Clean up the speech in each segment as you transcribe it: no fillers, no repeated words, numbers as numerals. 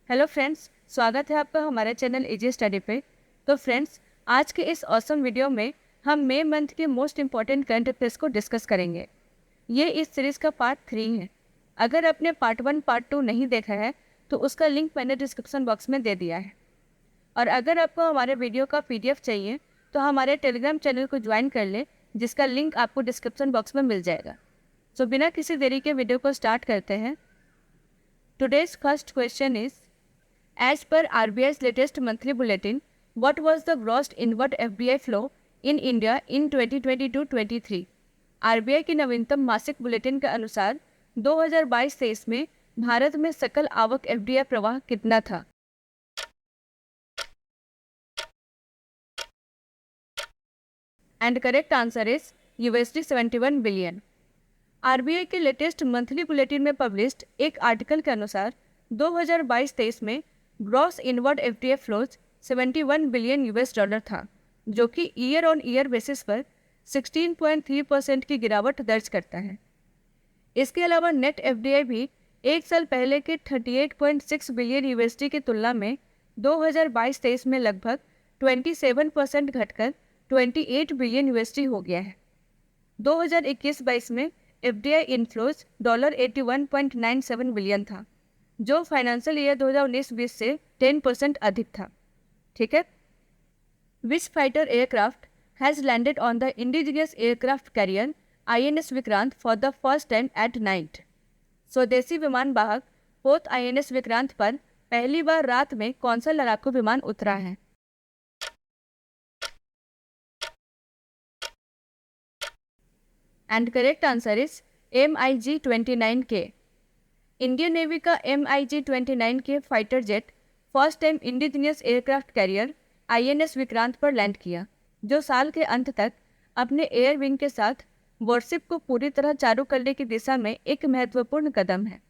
Hello friends, स्वागत है आपका हमारे चैनल इजी स्टडी पे। तो फ्रेंड्स, आज के इस ऑसम वीडियो में हम मई मंथ के मोस्ट इम्पॉर्टेंट करंट अफेयर्स को डिस्कस करेंगे। ये इस सीरीज़ का पार्ट 3 है। अगर आपने पार्ट 1 पार्ट 2 नहीं देखा है तो उसका लिंक मैंने डिस्क्रिप्शन बॉक्स में दे दिया है। और अगर आपको हमारे वीडियो का PDF चाहिए तो हमारे टेलीग्राम चैनल को ज्वाइन कर ले, जिसका लिंक आपको डिस्क्रिप्शन बॉक्स में मिल जाएगा। तो बिना किसी देरी के वीडियो को स्टार्ट करते हैं। Today's first question is, as per RBI's latest monthly bulletin, what was the gross inward FDI flow in India in 2022-23? RBI की नवीनतम मासिक बुलेटिन के अनुसार 2022-23 में भारत में सकल आवक FDI प्रवाह कितना था? And correct answer is $71 billion. RBI के लेटेस्ट मंथली बुलेटिन में पब्लिश्ड एक आर्टिकल के अनुसार 2022-23 में gross inward FDI flows $71 billion था, जो कि ईयर ऑन ईयर बेसिस पर 16.3% की गिरावट दर्ज करता है। इसके अलावा नेट FDI भी एक साल पहले के 38.6 बिलियन USD की तुलना में 2022-23 में लगभग 27% घटकर 28 बिलियन USD हो गया है। 2021-22 में FDI इनफ्लोज $81.97 बिलियन था, जो फाइनेंशियल ईयर 2019-20 से 10% अधिक था। ठीक है। Which fighter aircraft has landed on the indigenous aircraft carrier INS Vikrant for the first time at night? स्वदेशी विमान वाहक पोत INS विक्रांत पर पहली बार रात में कौन सा लड़ाकू विमान उतरा है? And correct answer is MiG-29K। Indian navy का MiG-29K fighter jet first time indigenous aircraft carrier INS Vikrant पर लैंड किया, जो साल के अंत तक अपने एयर विंग के साथ वॉरशिप को पूरी तरह चालू करने की दिशा में एक महत्वपूर्ण कदम है।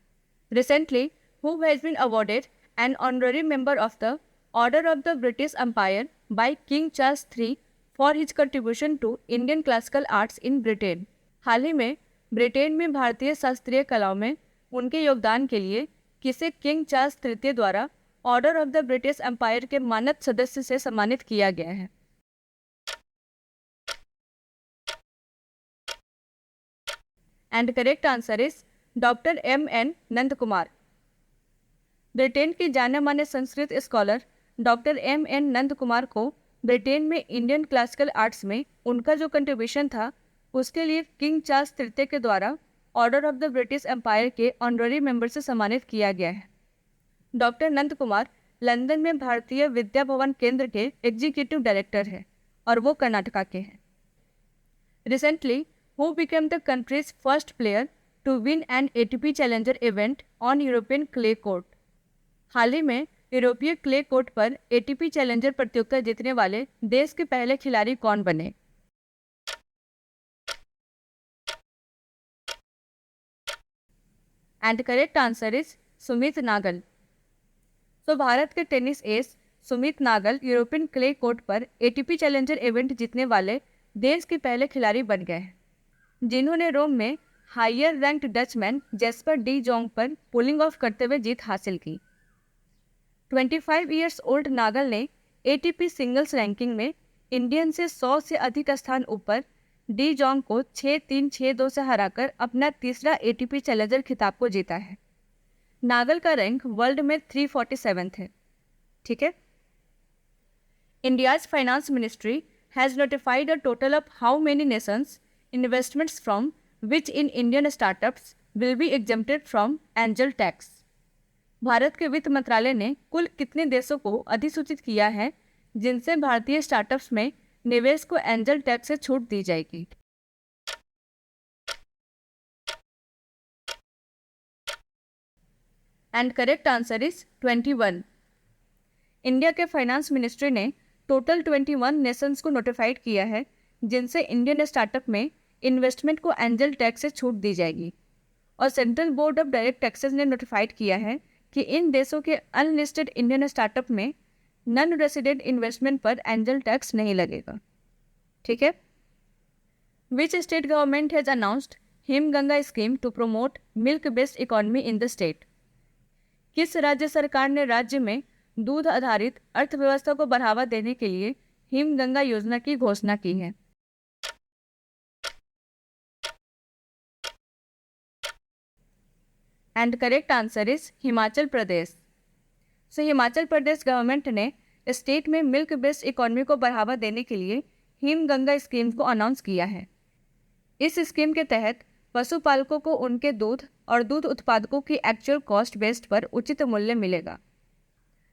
Recently, who has been awarded an honorary member of the order of the British empire by king Charles III for his contribution to Indian classical arts in Britain? हाल ही में ब्रिटेन में भारतीय शास्त्रीय कलाओं में उनके योगदान के लिए किसे किंग चार्ल्स III द्वारा order of the British Empire के मानद सदस्य से सम्मानित किया गया है? And correct answer is doctor MN Nand Kumar. Britain के जाने माने Sanskrit scholar doctor MN Nand Kumar को ब्रिटेन में इंडियन क्लासिकल आर्ट्स में उनका जो कंट्रीब्यूशन था उसके लिए किंग चार्ल्स III के द्वारा order of the British Empire के ऑनररी मेंबर से सम्मानित किया गया है। डॉक्टर नंद कुमार लंदन में भारतीय विद्या भवन केंद्र के एग्जीक्यूटिव डायरेक्टर है और वो कर्नाटका के हैं। Recently, who became the country's first player to win an ATP challenger event on European clay court? हाल ही में यूरोपीय क्ले कोर्ट पर ATP चैलेंजर प्रतियोगिता जीतने वाले देश के पहले खिलाड़ी कौन बने? And correct answer is Sumit Nagal. तो भारत के tennis ace Sumit Nagal European clay court पर ATP चैलेंजर इवेंट जीतने वाले देश के पहले खिलाड़ी बन गए हैं, जिन्होंने रोम में higher ranked Dutchman Jesper de Jong पर पुलिंग ऑफ करते हुए जीत हासिल की। 25 ईयर्स ओल्ड नागल ने ATP सिंगल्स रैंकिंग में इंडियन से 100 से अधिक स्थान ऊपर डी जोंग को 6-3, 6-2 से हराकर अपना तीसरा ATP चैलेंजर खिताब को जीता है। नागल का रैंक वर्ल्ड में 347 है। ठीक है। India's finance ministry has notified a total of how many Nations investments from which in Indian startups will be exempted from angel tax? Bharat के वित्त मंत्रालय ने कुल कितने देशों को अधिसूचित किया है जिनसे भारतीय स्टार्टअप्स में निवेश को एंजल टैक्स से छूट दी जाएगी? And correct answer is 21। India के फाइनेंस मिनिस्ट्री ने टोटल 21 नेशंस को नोटिफाइड किया है जिनसे इंडियन स्टार्टअप में इन्वेस्टमेंट को एंजल टैक्स से छूट दी जाएगी। और central board of direct taxes ने नोटिफाइड किया है कि इन देशों के अनलिस्टेड इंडियन स्टार्टअप में नॉन रेसिडेंट इन्वेस्टमेंट पर एंजल टैक्स नहीं लगेगा। ठीक है। Which state government has announced Himganga scheme to promote milk based economy in the state? किस राज्य सरकार ने राज्य में दूध आधारित अर्थव्यवस्था को बढ़ावा देने के लिए हिमगंगा योजना की घोषणा की है? And correct answer is Himachal Pradesh. So Himachal Pradesh government ने स्टेट में मिल्क बेस्ड इकोनॉमी को बढ़ावा देने के लिए हिमगंगा स्कीम को अनाउंस किया है। इस स्कीम के तहत पशुपालकों को उनके दूध और दूध उत्पादकों की एक्चुअल कॉस्ट बेस्ड पर उचित मूल्य मिलेगा।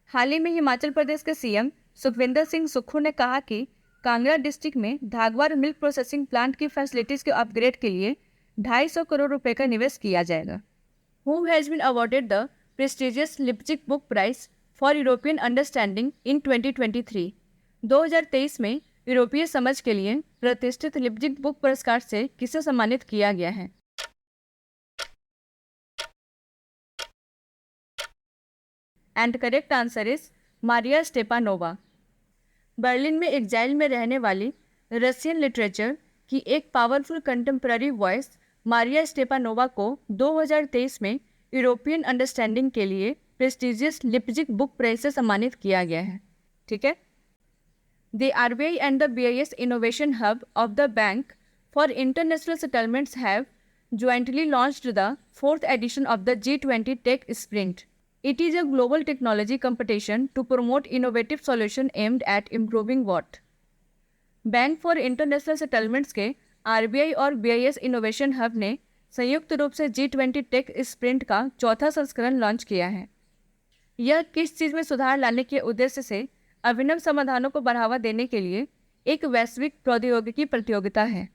हाल ही में हिमाचल प्रदेश के सीएम सुखविंदर सिंह सुक्खू ने कहा कि कांगड़ा डिस्ट्रिक्ट में धागवार मिल्क प्रोसेसिंग प्लांट की फैसिलिटीज के अपग्रेड के लिए 250 करोड़ रुपए का निवेश किया जाएगा। Who has been awarded the prestigious Leipzig Book Prize for European Understanding in 2023? 2023 में यूरोपीय समझ के लिए प्रतिष्ठित लिप्जिग बुक पुरस्कार से किसे सम्मानित किया गया है? And correct answer is Maria Stepanova. Berlin में एग्जाइल में रहने वाली रशियन लिटरेचर की एक powerful contemporary voice Maria Stepanova को 2023 में यूरोपियन अंडरस्टैंडिंग के लिए प्रेस्टिजियस लिप्जिग बुक प्राइज से सम्मानित किया गया है। ठीक है। The RBI and the BIS innovation hub of the bank for international settlements have jointly launched the 4th edition of the G20 Tech Sprint. It is a global technology competition to promote innovative solutions aimed at improving what? Bank for international settlements के RBI और BIS innovation hub ने संयुक्त रूप से G20 take sprint का चौथा संस्करण launch किया है। यह किस चीज़ में सुधार लाने के उद्देश्य से अभिनव समाधानों को बढ़ावा देने के लिए एक वैश्विक प्रौद्योगिकी प्रतियोगिता है?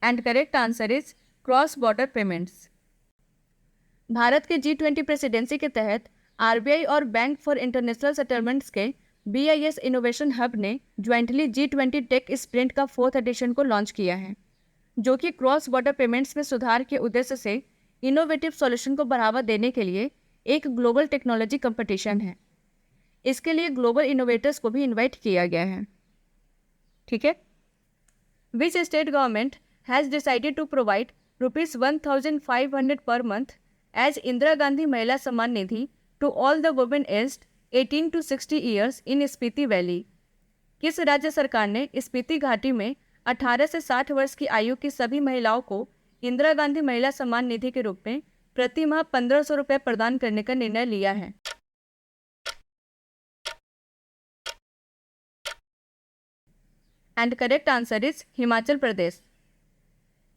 And correct answer is cross border payments. Bharat के G20 प्रेसिडेंसी के तहत आरबीआई और बैंक फॉर इंटरनेशनल सेटलमेंट्स के बीआईएस इनोवेशन हब ने ज्वाइंटली G20 टेक स्प्रिंट का 4th एडिशन को लॉन्च किया है, जो कि क्रॉस बॉर्डर पेमेंट्स में सुधार के उद्देश्य से इनोवेटिव सॉल्यूशन को बढ़ावा देने के लिए एक ग्लोबल टेक्नोलॉजी कंपटीशन है। इसके लिए ग्लोबल इनोवेटर्स को भी इन्वाइट किया गया है। ठीक है। Which state government has decided to provide ₹1,500 per month as Indira Gandhi Mahila Samman Nidhi to all the women aged 18 to 60 years in Spiti valley? किस राज्य सरकार ने स्पीति घाटी में 18 से 60 वर्ष की आयु की सभी महिलाओं को इंदिरा गांधी महिला सम्मान निधि के रूप में प्रति माह 1500 रुपये प्रदान करने का निर्णय लिया है? And correct answer is Himachal Pradesh.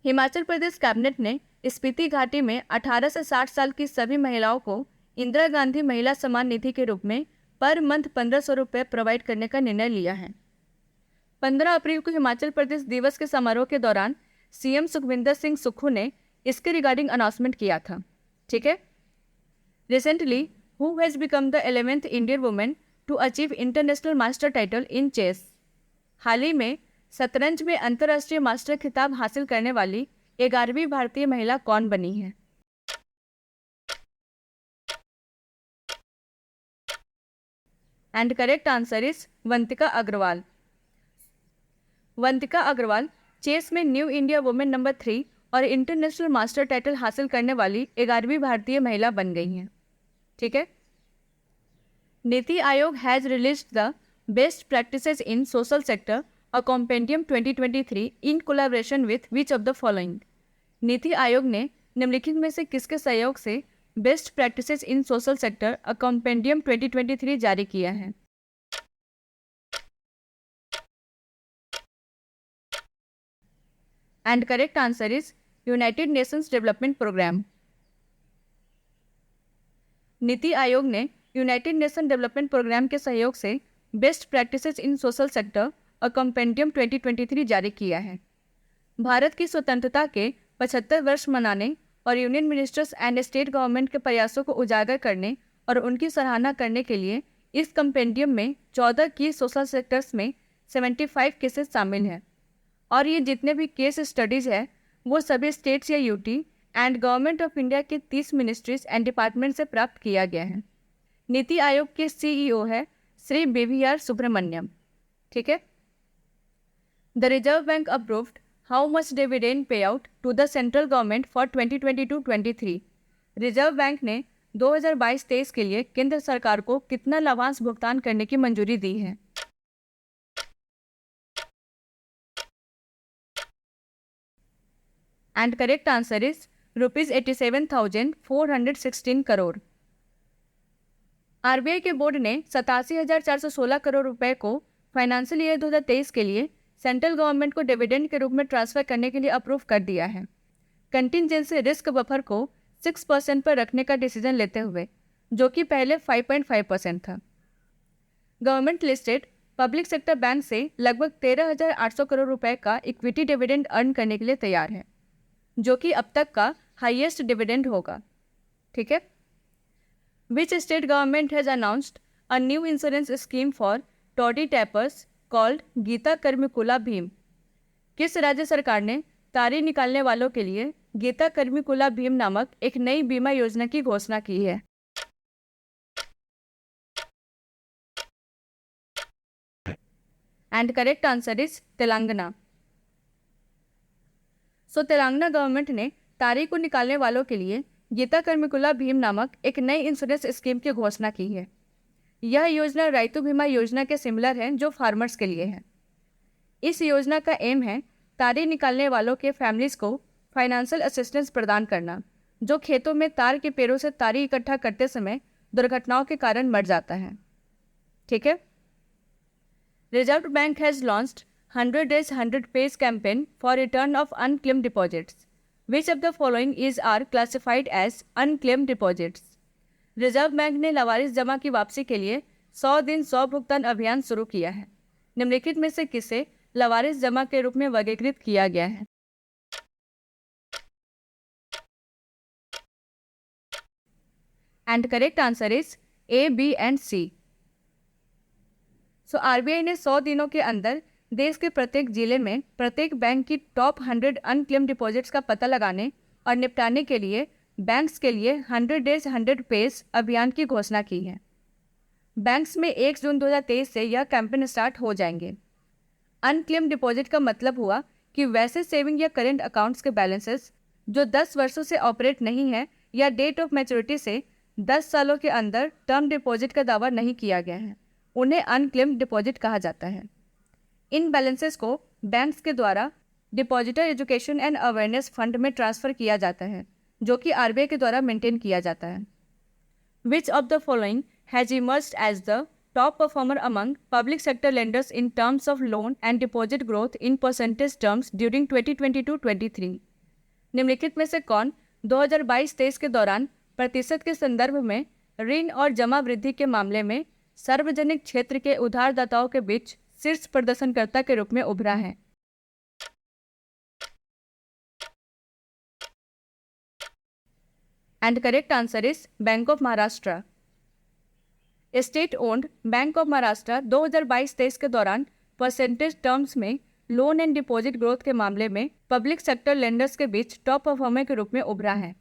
Himachal Pradesh cabinet ने स्पीति घाटी में 18 से 60 साल की सभी महिलाओं को इंदिरा गांधी महिला सम्मान निधि के रूप में पर मंथ 1500 रुपये प्रोवाइड करने का निर्णय लिया है। 15 अप्रैल को हिमाचल प्रदेश दिवस के समारोह के दौरान सीएम सुखविंदर सिंह सुक्खू ने इसके रिगार्डिंग अनाउंसमेंट किया था। ठीक है। Recently who has become the 11th Indian women to achieve international master title in chess? हाल ही में शतरंज में अंतर्राष्ट्रीय मास्टर खिताब हासिल करने वाली 11वीं भारतीय महिला कौन बनी है? And correct answer is Vantika Agrawal. Vantika Agrawal chess में न्यू इंडिया वुमेन नंबर 3 और इंटरनेशनल मास्टर टाइटल हासिल करने वाली 11वीं भारतीय महिला बन गई हैं। ठीक है। NITI Aayog has released the best practices in social sector a compendium 2023 in collaboration with which of the following? NITI Aayog ने निम्नलिखित में से किसके सहयोग से best practices in social sector a compendium 2023 जारी किया है? And correct answer is United Nations Development Programme. NITI Aayog ने यूनाइटेड नेशन डेवलपमेंट प्रोग्राम के सहयोग से best practices in social sector और कॉम्पेंडियम 2023 जारी किया है। भारत की स्वतंत्रता के 75 वर्ष मनाने और union ministers and state government के प्रयासों को उजागर करने और उनकी सराहना करने के लिए इस कंपेंडियम में 14 की सोशल सेक्टर्स में 75 केसेस शामिल हैं, और ये जितने भी केस स्टडीज़ है वो सभी स्टेट्स या UT and government of India के 30 मिनिस्ट्रीज एंड डिपार्टमेंट से प्राप्त किया गया है। नीति आयोग के सीईओ है श्री BVR सुब्रमण्यम। ठीक है। The reserve bank approved how much dividend pay out to the central government for 2022-23। Reserve bank ने 2022-23 के लिए केंद्र सरकार को कितना लाभांश भुगतान करने की मंजूरी दी है? And correct answer is ₹87,416 crore. RBI के बोर्ड ने 87,416 करोड़ रुपए को फाइनेंशियल ईयर 2023 के लिए सेंट्रल गवर्नमेंट को डिविडेंड के रूप में ट्रांसफर करने के लिए अप्रूव कर दिया है। कंटिजेंसी रिस्क बफर को 6% पर रखने का डिसीजन लेते हुए, जो कि पहले 5.5% था। Government listed public sector bank से लगभग 13,800 करोड़ रुपए का इक्विटी डिविडेंड अर्न करने के लिए तैयार है, जो कि अब तक का हाईएस्ट डिविडेंड होगा। ठीक है। Which state government has announced a new insurance scheme for toddy tappers called Gita कर्मिकुला Bhim? किस राज्य सरकार ने तारी निकालने वालों के लिए गीता कर्मिकुला भीम नामक एक नई बीमा योजना की घोषणा की है? And correct answer is Telangana. Telangana government ने तारी को निकालने वालों के लिए गीता कर्मिकुला भीम नामक एक नई इंश्योरेंस स्कीम की घोषणा की है। यह योजना राइतु बीमा योजना के सिमिलर है, जो फार्मर्स के लिए है। इस योजना का एम है तारी निकालने वालों के फैमिलीज को फाइनेंशियल असिस्टेंस प्रदान करना, जो खेतों में तार के पेड़ों से तारी इकट्ठा करते समय दुर्घटनाओं के कारण मर जाता है। ठीक है। Reserve bank has launched 100 days 100 pays campaign for return of unclaimed deposits. Which of the following are classified as unclaimed deposits? Reserve bank ने लावारिस जमा की वापसी के लिए 100 दिन 100 भुगतान अभियान शुरू किया है। निम्नलिखित में से किसे लावारिस जमा के रूप में वर्गीकृत किया गया है? And correct answer is A, B and C। RBI ने 100 दिनों के अंदर देश के प्रत्येक जिले में प्रत्येक बैंक की टॉप 100 अनक्लेम डिपॉजिट्स का पता लगाने और निपटाने के लिए बैंक्स के लिए 100 days 100 pays अभियान की घोषणा की है। बैंक्स में 1 जून 2023 से यह कैंपेन स्टार्ट हो जाएंगे। अनक्लेम डिपॉजिट का मतलब हुआ कि वैसे सेविंग या करेंट अकाउंट्स के बैलेंसेस जो 10 वर्षों से ऑपरेट नहीं है या डेट ऑफ मैच्योरिटी से 10 सालों के अंदर टर्म डिपॉजिट का दावा नहीं किया गया है, उन्हें अनक्लेम डिपॉजिट कहा जाता है। इन बैलेंसेस को बैंक्स के द्वारा depositor education and awareness fund में ट्रांसफर किया जाता है, जो कि आरबीआई के द्वारा मेंटेन किया जाता है। Which of the following has emerged as the top performer among public sector lenders in terms of loan and deposit growth in percentage terms during 2022-23? निम्नलिखित में से कौन 2022-23 के दौरान प्रतिशत के संदर्भ में ऋण और जमा वृद्धि के मामले में सार्वजनिक क्षेत्र के उधारदाताओं के बीच शीर्ष प्रदर्शनकर्ता के रूप में उभरा है? And correct answer is bank of Maharashtra. State owned bank of Maharashtra 2022-23 के दौरान परसेंटेज टर्म्स में लोन एंड डिपॉजिट ग्रोथ के मामले में पब्लिक सेक्टर लेंडर्स के बीच टॉप परफॉर्मर के रूप में उभरा है।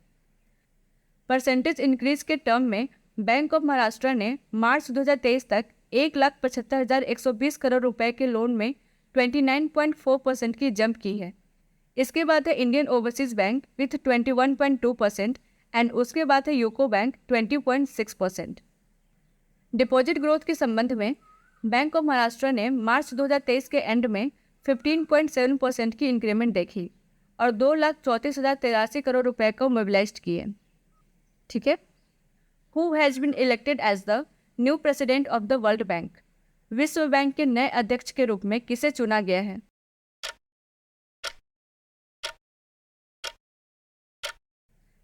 परसेंटेज इंक्रीज के टर्म में बैंक ऑफ महाराष्ट्र ने मार्च 2023 तक 1,75,120 करोड़ रुपए के लोन में 29.4% की जंप की है। इसके बाद है Indian overseas bank with 21.2% and उसके बाद है यूको बैंक 20.6%। डिपॉजिट ग्रोथ के संबंध में बैंक ऑफ महाराष्ट्र ने मार्च 2023 के एंड में 15.7% की इंक्रीमेंट देखी और 2,34,083 करोड़ रुपए को मोबिलाइज किए। ठीक है। Who has been elected as the new president of the World Bank? विश्व बैंक के नए अध्यक्ष के रूप में किसे चुना गया है?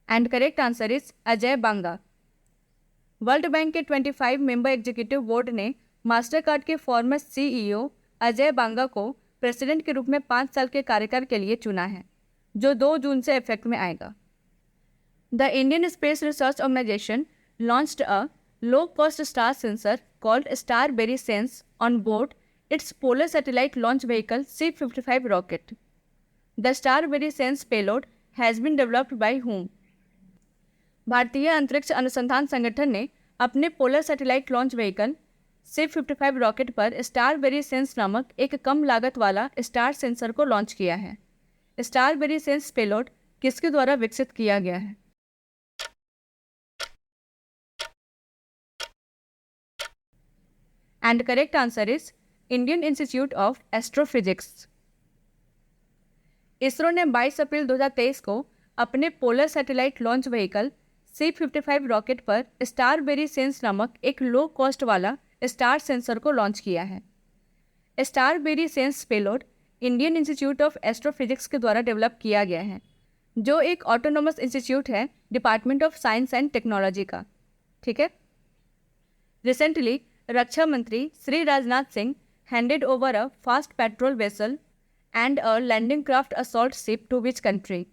And correct answer is Ajay Banga. World bank के 25 मेंबर एग्जीक्यूटिव बोर्ड ने मास्टर कार्ड के फॉर्मर सीईओ अजय बांगा को प्रेसिडेंट के रूप में 5 साल के कार्यकाल के लिए चुना है, जो 2 जून से इफेक्ट में आएगा। The Indian Space Research Organisation launched a low-cost star sensor called Starberry Sense on board its polar satellite launch vehicle C-55 rocket. The Starberry Sense payload has been developed by whom? भारतीय अंतरिक्ष अनुसंधान संगठन ने अपने polar satellite launch vehicle C-55 rocket पर starberry sense नामक एक कम लागत वाला स्टार सेंसर को लॉन्च किया है। स्टारबेरी सेंस पेलोड किसके द्वारा विकसित किया गया है? And correct answer is Indian institute of astrophysics. ISRO ने 22 अप्रैल 2023 को अपने polar satellite launch vehicle C-55 rocket पर स्टारबेरी सेंस नामक एक लो कॉस्ट वाला स्टार सेंसर को लॉन्च किया है। Starberry sense payload Indian institute of astrophysics के द्वारा डेवलप किया गया है, जो एक ऑटोनोमस इंस्टीट्यूट है department of science and technology का। ठीक है। रिसेंटली रक्षा मंत्री श्री राजनाथ Singh handed over a fast patrol vessel and a landing craft assault ship to which country?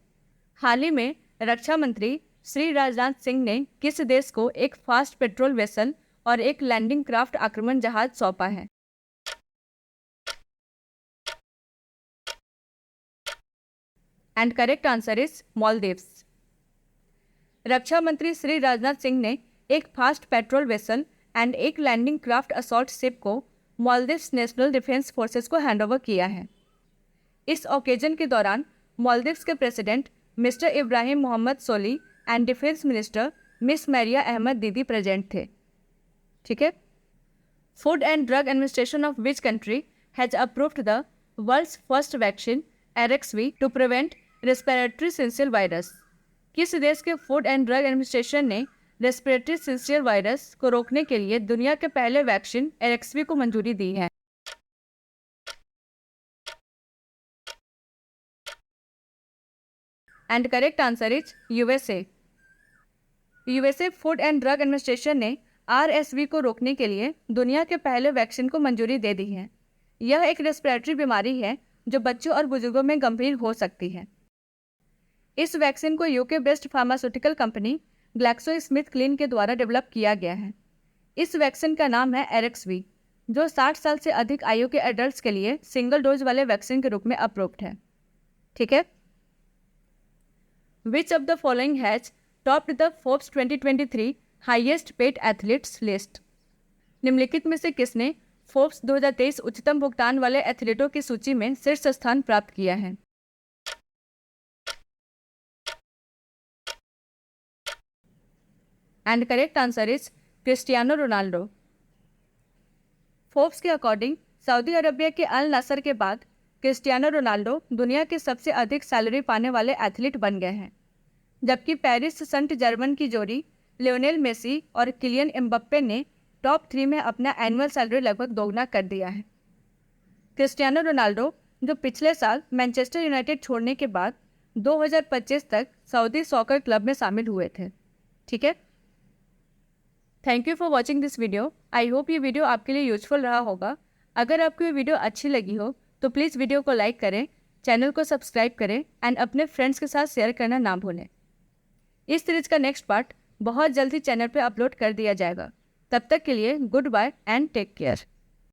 हाल ही में रक्षा मंत्री श्री राजनाथ सिंह ने किस देश को एक फास्ट पेट्रोल वेसल और एक लैंडिंग क्राफ्ट आक्रमण जहाज सौंपा है? And correct answer is Maldives. रक्षा मंत्री श्री राजनाथ सिंह ने एक फास्ट पेट्रोल वेसल एंड एक लैंडिंग क्राफ्ट असॉल्ट शिप को मालदीव्स नेशनल डिफेंस फोर्सेस को हैंडओवर किया है। इस ओकेजन के दौरान मालदीव्स के president mister Ibrahim Mohamed Solih and defence minister miss Mariya Ahmed Didi present थे। ठीक है। Food and drug administration of which country has approved the world's first vaccine RXV to prevent respiratory syncytial virus? किस देश के फूड एंड ड्रग एडमिनिस्ट्रेशन ने respiratory syncytial virus को रोकने के लिए दुनिया के पहले वैक्सीन RXV को मंजूरी दी है? And correct answer is USA। USA food and drug administration ने RSV को रोकने के लिए दुनिया के पहले वैक्सीन को मंजूरी दे दी है। यह एक रेस्पिरेटरी बीमारी है जो बच्चों और बुजुर्गों में गंभीर हो सकती है। इस वैक्सीन को UK based pharmaceutical company GlaxoSmithKline के द्वारा डेवलप किया गया है। इस वैक्सीन का नाम है RXV, जो 60 साल से अधिक आयु के एडल्ट्स के लिए सिंगल डोज वाले वैक्सीन के रूप में अप्रूव्ड है। ठीक है। Which of the following has topped the Forbes 2023 highest paid athletes list? निम्नलिखित में से किसने फोर्ब्स 2023 उच्चतम भुगतान वाले एथलीटों की सूची में शीर्ष स्थान प्राप्त किया है? And correct answer is Cristiano Ronaldo. Forbes के अकॉर्डिंग सऊदी अरबिया के अल नसर के बाद क्रिस्टियानो रोनाल्डो दुनिया के सबसे अधिक सैलरी पाने वाले एथलीट बन गए हैं, जबकि पेरिस सेंट जर्मन की जोड़ी लियोनेल मेसी और किलियन एम्बाप्पे ने टॉप 3 में अपना एनुअल सैलरी लगभग दोगुना कर दिया है। क्रिस्टियानो रोनाल्डो, जो पिछले साल मैनचेस्टर यूनाइटेड छोड़ने के बाद 2025 तक सऊदी सॉकर क्लब में शामिल हुए थे। ठीक है। Thank you for watching this video. I hope ये वीडियो आपके लिए यूजफुल रहा होगा। अगर आपको ये वीडियो अच्छी लगी हो तो प्लीज़ वीडियो को लाइक करें, चैनल को सब्सक्राइब करें एंड अपने फ्रेंड्स के साथ शेयर करना ना भूलें। इस सीरीज का नेक्स्ट पार्ट बहुत जल्दी चैनल पे अपलोड कर दिया जाएगा। तब तक के लिए goodbye and take care.